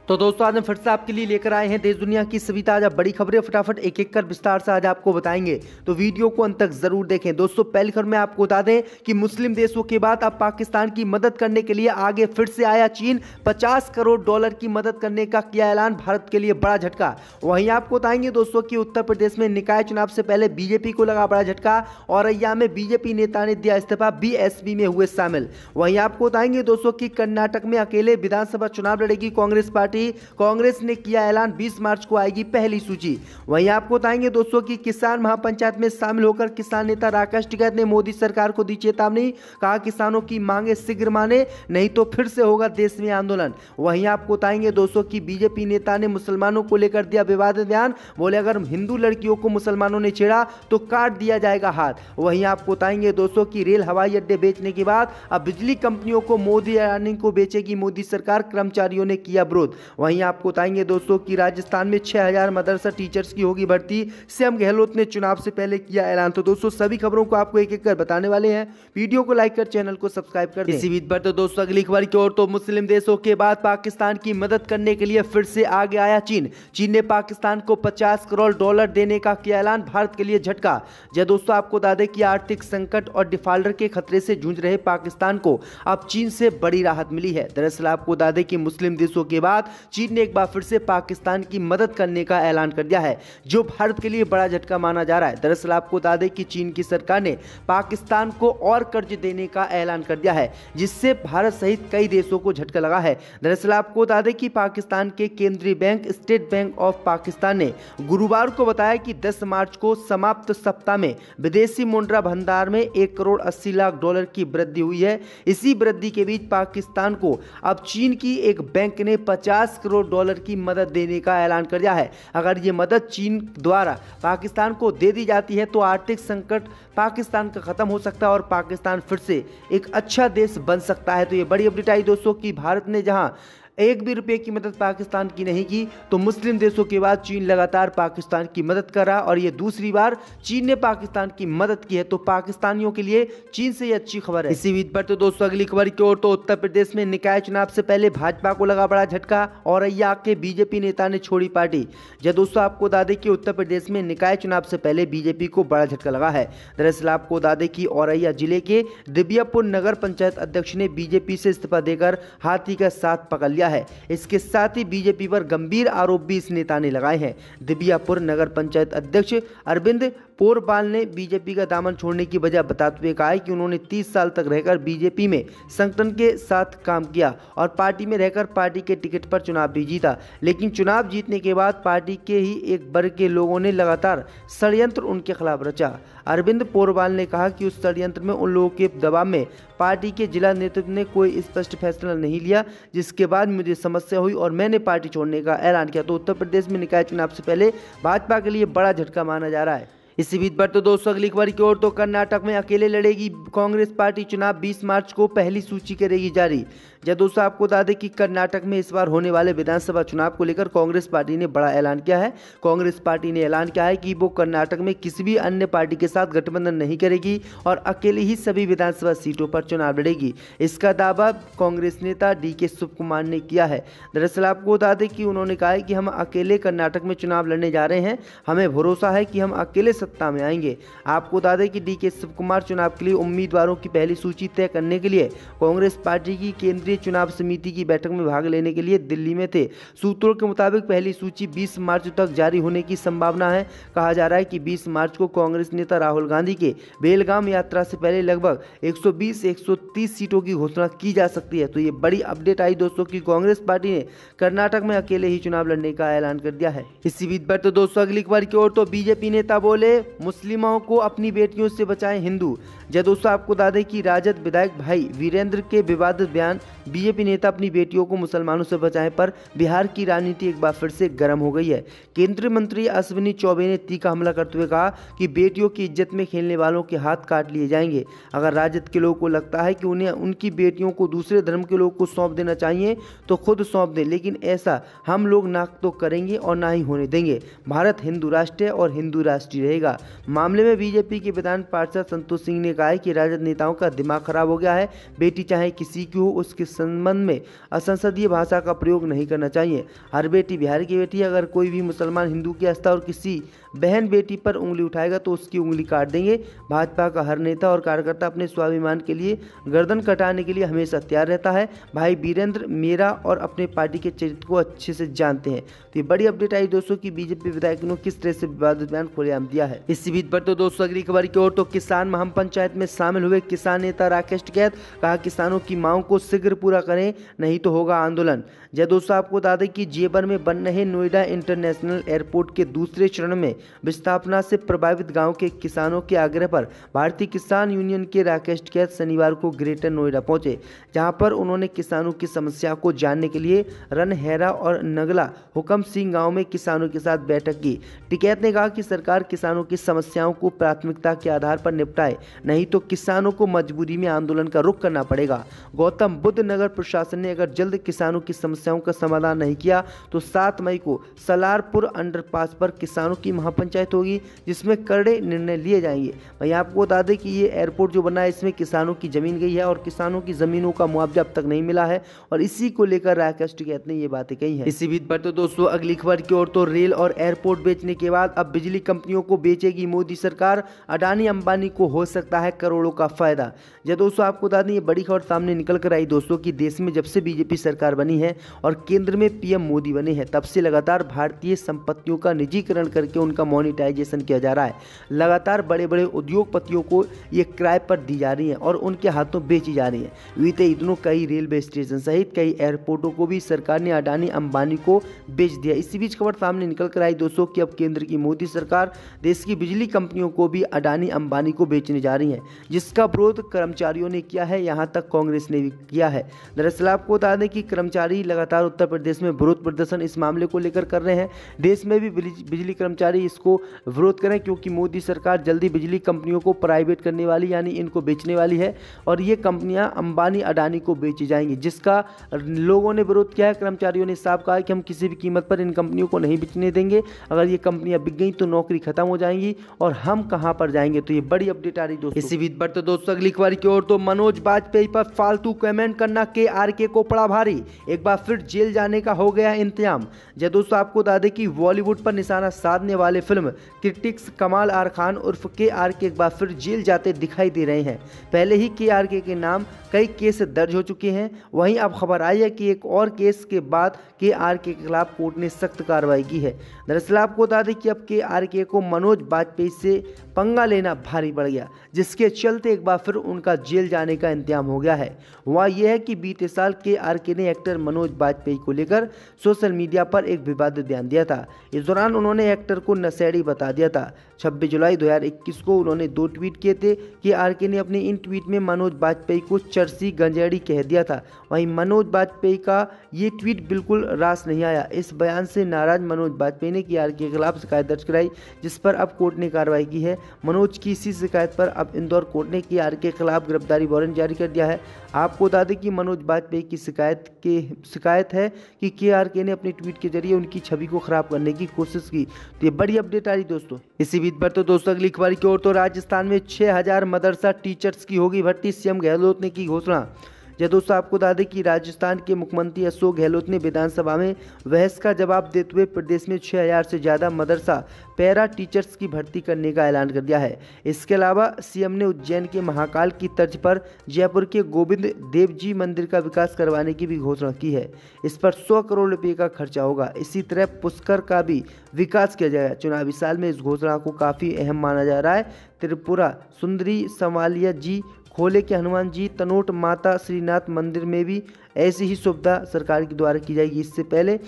तो दोस्तों आज हम फिर से आपके लिए लेकर आए हैं देश दुनिया की सभी ताजा बड़ी खबरें। फटाफट एक एक कर विस्तार से आज आपको बताएंगे, तो वीडियो को अंत तक जरूर देखें। दोस्तों पहली खबर में आपको बता दें कि मुस्लिम देशों के बाद अब पाकिस्तान की मदद करने के लिए आगे फिर से आया चीन। 50 करोड़ डॉलर की मदद करने का किया ऐलान, भारत के लिए बड़ा झटका। वहीं आपको बताएंगे दोस्तों कि उत्तर प्रदेश में निकाय चुनाव से पहले बीजेपी को लगा बड़ा झटका। औरैया में बीजेपी नेता ने दिया इस्तीफा, बीएसपी में हुए शामिल। वहीं आपको बताएंगे दोस्तों कि कर्नाटक में अकेले विधानसभा चुनाव लड़ेगी कांग्रेस पार्टी। कांग्रेस ने किया ऐलान, 20 मार्च को आएगी पहली सूची। वहीं आपको बताएंगे दोस्तों कि किसान महापंचायत में शामिल होकर किसान नेता राकेश टिकैत ने मोदी सरकार को दी चेतावनी, कहा किसानों की मांगे शीघ्र माने नहीं तो फिर से होगा देश में आंदोलन। वहीं आपको बताएंगे दोस्तों कि बीजेपी नेता ने मुसलमानों को लेकर दिया विवादित बयान, बोले अगर हिंदू लड़कियों को मुसलमानों ने छेड़ा तो काट दिया जाएगा हाथ। वहीं आपको बताएंगे दोस्तों कि रेल हवाई अड्डे बेचने के बाद अब बिजली कंपनियों को मोदी अडानी को बेचेगी मोदी सरकार, कर्मचारियों ने किया विरोध। वहीं आपको बताएंगे दोस्तों कि राजस्थान में 6000 मदरसा टीचर्स की होगी भर्ती, सीएम गहलोत ने चुनाव से पहले किया ऐलान। तो दोस्तों सभी खबरों को आपको एक एक कर बताने वाले हैं, वीडियो को लाइक कर चैनल को सब्सक्राइब कर दें। इसी बीच पर तो दोस्तों अगली खबर की ओर, तो मुस्लिम देशों के बाद पाकिस्तान की मदद करने के लिए फिर से आगे आया चीन। चीन ने पाकिस्तान को 50 करोड़ डॉलर देने का किया ऐलान, भारत के लिए झटका। जय दोस्तों आपको बता दें कि आर्थिक संकट और डिफॉल्टर के खतरे से जूझ रहे पाकिस्तान को अब चीन से बड़ी राहत मिली है। दरअसल आपको बता दें कि मुस्लिम देशों के बाद चीन ने एक बार फिर से पाकिस्तान की मदद करने का ऐलान कर दिया है, जो भारत के लिए बड़ा झटका माना जा रहा है। दरअसल आपको बता दें कि चीन की सरकार ने पाकिस्तान को और कर्ज देने का ऐलान कर दिया है, जिससे भारत सहित कई देशों को झटका लगा है। दरअसल आपको बता दें कि पाकिस्तान के केंद्रीय bank state bank of Pakistan ने गुरुवार को बताया कि 10 मार्च को समाप्त सप्ताह में विदेशी मुद्रा भंडार में 1 करोड़ 80 लाख डॉलर की वृद्धि हुई है। इसी वृद्धि के बीच पाकिस्तान को अब चीन की एक बैंक ने 50 करोड़ डॉलर की मदद देने का ऐलान कर दिया है। अगर ये मदद चीन द्वारा पाकिस्तान को दे दी जाती है तो आर्थिक संकट पाकिस्तान का खत्म हो सकता है और पाकिस्तान फिर से एक अच्छा देश बन सकता है। तो ये बड़ी अपडेट आई दोस्तों कि भारत ने जहां एक भी रुपये की मदद पाकिस्तान की नहीं की, तो मुस्लिम देशों के बाद चीन लगातार पाकिस्तान की मदद कर रहा, और ये दूसरी बार चीन ने पाकिस्तान की मदद की है। तो पाकिस्तानियों के लिए चीन से ये अच्छी खबर है। इसी बीच पर तो दोस्तों अगली खबर की ओर, तो उत्तर प्रदेश में निकाय चुनाव से पहले भाजपा को लगा बड़ा झटका, औरैया के बीजेपी नेता ने छोड़ी पार्टी। जब दोस्तों आपको बता दें कि उत्तर प्रदेश में निकाय चुनाव से पहले बीजेपी को बड़ा झटका लगा है। दरअसल आपको बता दें कि औरैया जिले के दिव्यापुर नगर पंचायत अध्यक्ष ने बीजेपी से इस्तीफा देकर हाथी का साथ पकड़ लिया है। इसके साथ ही बीजेपी पर गंभीर आरोप भी इस नेता ने लगाए हैं। दिव्यापुर नगर पंचायत अध्यक्ष अरविंद पोरबाल ने बीजेपी का दामन छोड़ने की वजह बताते हुए कहा है कि उन्होंने 30 साल तक रहकर बीजेपी में संगठन के साथ काम किया और पार्टी में रहकर पार्टी के टिकट पर चुनाव भी जीता, लेकिन चुनाव जीतने के बाद पार्टी के ही एक वर्ग के लोगों ने लगातार षड्यंत्र उनके खिलाफ रचा। अरविंद पोरबाल ने कहा कि उस षड्यंत्र में उन लोगों के दबाव में पार्टी के जिला नेतृत्व ने कोई स्पष्ट फैसला नहीं लिया, जिसके बाद मुझे समस्या हुई और मैंने पार्टी छोड़ने का ऐलान किया। तो उत्तर प्रदेश में निकाय चुनाव से पहले भाजपा के लिए बड़ा झटका माना जा रहा है। इसी बीच पर तो दोस्तों अगली खबर की ओर, तो कर्नाटक में अकेले लड़ेगी कांग्रेस पार्टी चुनाव, 20 मार्च को पहली सूची करेगी जारी। जब दोस्तों आपको बता दें कि कर्नाटक में इस बार होने वाले विधानसभा चुनाव को लेकर कांग्रेस पार्टी ने बड़ा ऐलान किया है। कांग्रेस पार्टी ने ऐलान किया है कि वो कर्नाटक में किसी भी अन्य पार्टी के साथ गठबंधन नहीं करेगी और अकेले ही सभी विधानसभा सीटों पर चुनाव लड़ेगी। इसका दावा कांग्रेस नेता डीके शिव कुमार ने किया है। दरअसल आपको बता दें कि उन्होंने कहा है कि हम अकेले कर्नाटक में चुनाव लड़ने जा रहे हैं, हमें भरोसा है कि हम अकेले सत्ता में आएंगे। आपको बता दें कि डीके शिव कुमार चुनाव के लिए उम्मीदवारों की पहली सूची तय करने के लिए कांग्रेस पार्टी की केंद्रीय चुनाव समिति की बैठक में भाग लेने के लिए दिल्ली में थे। सूत्रों के मुताबिक पहली सूची 20 मार्च तक जारी होने की संभावना है। कहा जा रहा है कि 20 मार्च को कांग्रेस नेता राहुल गांधी के बेलगाम यात्रा से पहले लगभग 120-130 सीटों की घोषणा की जा सकती है। तो ये बड़ी अपडेट आई दोस्तों कि कांग्रेस पार्टी ने कर्नाटक में अकेले ही चुनाव लड़ने का ऐलान कर दिया है। इसी बीच पर तो दोस्तों अगली खबर की ओर, तो बीजेपी नेता बोले मुस्लिमों को अपनी बेटियों से बचाएं हिंदू। जय दोस्तों आपको बता दें कि राजद विधायक भाई वीरेंद्र के विवादित बयान बीजेपी नेता अपनी बेटियों को मुसलमानों से बचाएं पर बिहार की राजनीति एक बार फिर से गर्म हो गई है। केंद्रीय मंत्री अश्विनी चौबे ने तीखा हमला करते हुए कहा कि बेटियों की इज्जत में खेलने वालों के हाथ काट लिए जाएंगे। अगर राजद के लोगों को लगता है कि उन्हें उनकी बेटियों को दूसरे धर्म के लोगों को सौंप देना चाहिए तो खुद सौंप दें, लेकिन ऐसा हम लोग ना तो करेंगे और ना ही होने देंगे। भारत हिंदू राष्ट्र है और हिंदू राष्ट्र रहेगा। मामले में बीजेपी के विधान पार्षद संतोष सिंह ने कहा है कि राजद नेताओं का दिमाग खराब हो गया है। बेटी चाहे किसी की हो, उसके संबंध में असंसदीय भाषा का प्रयोग नहीं करना चाहिए। हर बेटी बिहार की बेटी है। अगर कोई भी मुसलमान हिंदू की आस्था और किसी बहन बेटी पर उंगली उठाएगा तो उसकी उंगली काट देंगे। भाजपा का हर नेता और कार्यकर्ता अपने स्वाभिमान के लिए गर्दन कटाने के लिए हमेशा तैयार रहता है। भाई वीरेंद्र मेरा और अपने पार्टी के चरित्र को अच्छे से जानते हैं। तो ये बड़ी अपडेट आई दोस्तों की बीजेपी विधायकों ने किस तरह से विवादित बयान खुलेआम दिया है। इसी बीच पर तो दोस्तों अगली खबर की ओर तो किसान महाम पंचायत में शामिल हुए किसान नेता राकेश टिकैत कहा किसानों की मांग को शीघ्र पूरा करें नहीं तो होगा आंदोलन। जय दोस्तों आपको बता दें कि जेबर में बन रहे नोएडा इंटरनेशनल एयरपोर्ट के दूसरे चरण में विस्थापना से प्रभावित गांव के किसानों के आग्रह पर भारतीय किसान यूनियन के राकेश टिकैत शनिवार को ग्रेटर नोएडा पहुंचे, जहां पर उन्होंने किसानों की समस्या को जानने के लिए रनहेरा और नगला हुकम सिंह गांव में किसानों के साथ बैठक की। टिकैत ने कहा कि सरकार किसानों की समस्याओं को प्राथमिकता के आधार पर निपटाए, नहीं तो किसानों को मजबूरी में आंदोलन का रुख करना पड़ेगा। गौतम बुद्ध नगर प्रशासन ने अगर जल्द किसानों की समस्याओं का समाधान नहीं किया तो 7 मई को सलारपुर अंडरपास पर किसानों की महापंचायत होगी, जिसमें कड़े निर्णय लिए जाएंगे। वहीं आपको बता दें कि ये एयरपोर्ट जो बना है इसमें किसानों की जमीन गई है और किसानों की जमीनों का मुआवजा अब तक नहीं मिला है और इसी को लेकर राकेश टिकैत ने ये बातें कही हैं। इसी बीच पर तो दोस्तों अगली खबर की ओर तो रेल और एयरपोर्ट बेचने के बाद अब बिजली कंपनियों को बेचेगी मोदी सरकार। अडानी अंबानी को हो सकता है करोड़ों का फायदा। जब दोस्तों आपको बता दें ये बड़ी खबर सामने निकल कर आई दोस्तों कि देश में जब से बीजेपी सरकार बनी है और केंद्र में पीएम मोदी बने हैं तब से लगातार भारतीय संपत्तियों का निजीकरण करके उनका मोनेटाइजेशन किया जा रहा है। लगातार बड़े बड़े उद्योगपतियों को ये किराए पर दी जा रही है और उनके हाथों बेची जा रही है। बीते दिनों कई रेलवे स्टेशन सहित कई एयरपोर्टों को भी सरकार ने अडानी अंबानी को बेच दिया। इसी बीच खबर सामने निकल कर आई दोस्तों कि अब केंद्र की मोदी सरकार देश की बिजली कंपनियों को भी अडानी अंबानी को बेचने जा रही है, जिसका विरोध कर्मचारियों ने किया है, यहाँ तक कांग्रेस ने भी किया है। दरअसल आपको बता दें कि कर्मचारी लगातार उत्तर प्रदेश में विरोध प्रदर्शन इस मामले को लेकर कर रहे हैं। देश में भी बिजली कर्मचारी इसको विरोध करें क्योंकि मोदी सरकार जल्दी बिजली कंपनियों को प्राइवेट करने वाली यानी इनको बेचने वाली है और ये कंपनियां अंबानी अडानी को बेची जाएंगी, जिसका लोगों ने विरोध किया है। कर्मचारियों ने साफ कहा कि हम किसी भी कीमत पर इन कंपनियों को नहीं बेचने देंगे। अगर ये कंपनियां बिक गई तो नौकरी खत्म हो जाएंगी और हम कहां पर जाएंगे। तो ये बड़ी अपडेट आ रही दोस्तों। इसी बीच पर तो दोस्तों अगली खबर की ओर तो मनोज बाजपेयी पर फालतू कमेंट करना KRK को पड़ा भारी। एक बार फिर जेल जाने का हो गया इंतजाम। जब दोस्तों आपको बता दें कि बॉलीवुड पर निशाना साधने वाले फिल्म क्रिटिक्स कमाल आर खान उर्फ KRK एक बार फिर जेल जाते दिखाई दे रहे हैं। पहले ही KRK के नाम कई केस दर्ज हो चुके हैं। वहीं अब खबर आई है कि एक और केस के बाद KRK के खिलाफ कोर्ट ने सख्त कार्रवाई की है। दरअसल आपको बता दें कि अब KRK को मनोज बाजपेयी से पंगा लेना भारी पड़ गया, जिसके चलते एक बार फिर उनका जेल जाने का इंतजाम हो गया है। वह यह है कि बीते साल KRK ने एक्टर मनोज बाजपेयी को लेकर सोशल मीडिया पर एक विवादित बयान दिया था। इस दौरान उन्होंने एक्टर को नशेड़ी बता दिया था। 26 जुलाई 2021 को उन्होंने 2 ट्वीट किए थे। KRK ने अपने इन ट्वीट में मनोज बाजपेयी को चरसी गंजेड़ी कह दिया था। वहीं मनोज बाजपेयी का ये ट्वीट बिल्कुल रास नहीं आया। इस बयान से नाराज मनोज बाजपेयी ने KRK के खिलाफ शिकायत दर्ज कराई, जिस पर अब कोर्ट ने कार्रवाई की है। मनोज की इसी शिकायत पर अब इंदौर कोर्ट ने KRK के खिलाफ गिरफ्तारी वारंट जारी कर दिया है। आपको बता दें कि मनोज बाजपेयी की शिकायत है कि KRK ने अपने ट्वीट के जरिए उनकी छवि को खराब करने की कोशिश की। तो ये बड़ी अपडेट आ रही दोस्तों। इसी बीच पर तो दोस्तों अगली खबर की ओर तो राजस्थान में 6000 मदरसा टीचर्स की होगी भर्ती, CM गहलोत ने की घोषणा। जब दोस्तों आपको बता दें कि राजस्थान के मुख्यमंत्री अशोक गहलोत ने विधानसभा में बहस का जवाब देते हुए प्रदेश में 6000 से ज़्यादा मदरसा पैरा टीचर्स की भर्ती करने का ऐलान कर दिया है। इसके अलावा CM ने उज्जैन के महाकाल की तर्ज पर जयपुर के गोविंद देव जी मंदिर का विकास करवाने की भी घोषणा की है। इस पर 100 करोड़ रुपये का खर्चा होगा। इसी तरह पुष्कर का भी विकास किया जाएगा। चुनावी साल में इस घोषणा को काफ़ी अहम माना जा रहा है। त्रिपुरा सुंदरी संवालिया जी, खोले के हनुमान जी, तनोट माता श्रीनाथ मंदिर में भी ऐसी ही सुविधा सरकार के द्वारा की जाएगी। इससे पहले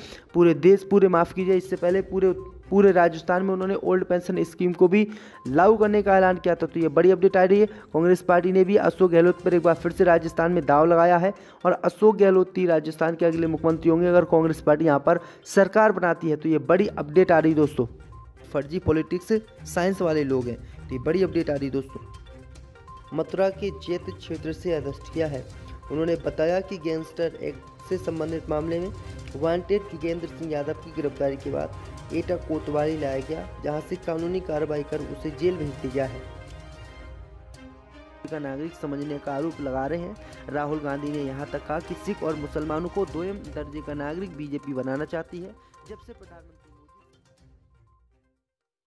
पूरे राजस्थान में उन्होंने ओल्ड पेंशन स्कीम को भी लागू करने का ऐलान किया था। तो ये बड़ी अपडेट आ रही है। कांग्रेस पार्टी ने भी अशोक गहलोत पर एक बार फिर से राजस्थान में दाव लगाया है और अशोक गहलोत ही राजस्थान के अगले मुख्यमंत्री होंगे अगर कांग्रेस पार्टी यहाँ पर सरकार बनाती है। तो ये बड़ी अपडेट आ रही दोस्तों। फर्जी पॉलिटिक्स साइंस वाले लोग हैं। तो ये बड़ी अपडेट आ रही दोस्तों। मथुरा के जैत क्षेत्र से अरेस्ट किया है। उन्होंने बताया कि गैंगस्टर एक्ट से संबंधित मामले में वांटेड योगेंद्र सिंह यादव की गिरफ्तारी के बाद एटा कोतवाली लाया गया, जहां से कानूनी कार्रवाई कर उसे जेल भेज दिया गया है। का नागरिक समझने का आरोप लगा रहे हैं। राहुल गांधी ने यहां तक कहा कि सिख और मुसलमानों को दोयम दर्जे का नागरिक बीजेपी बनाना चाहती है। जब से प्रधानमंत्री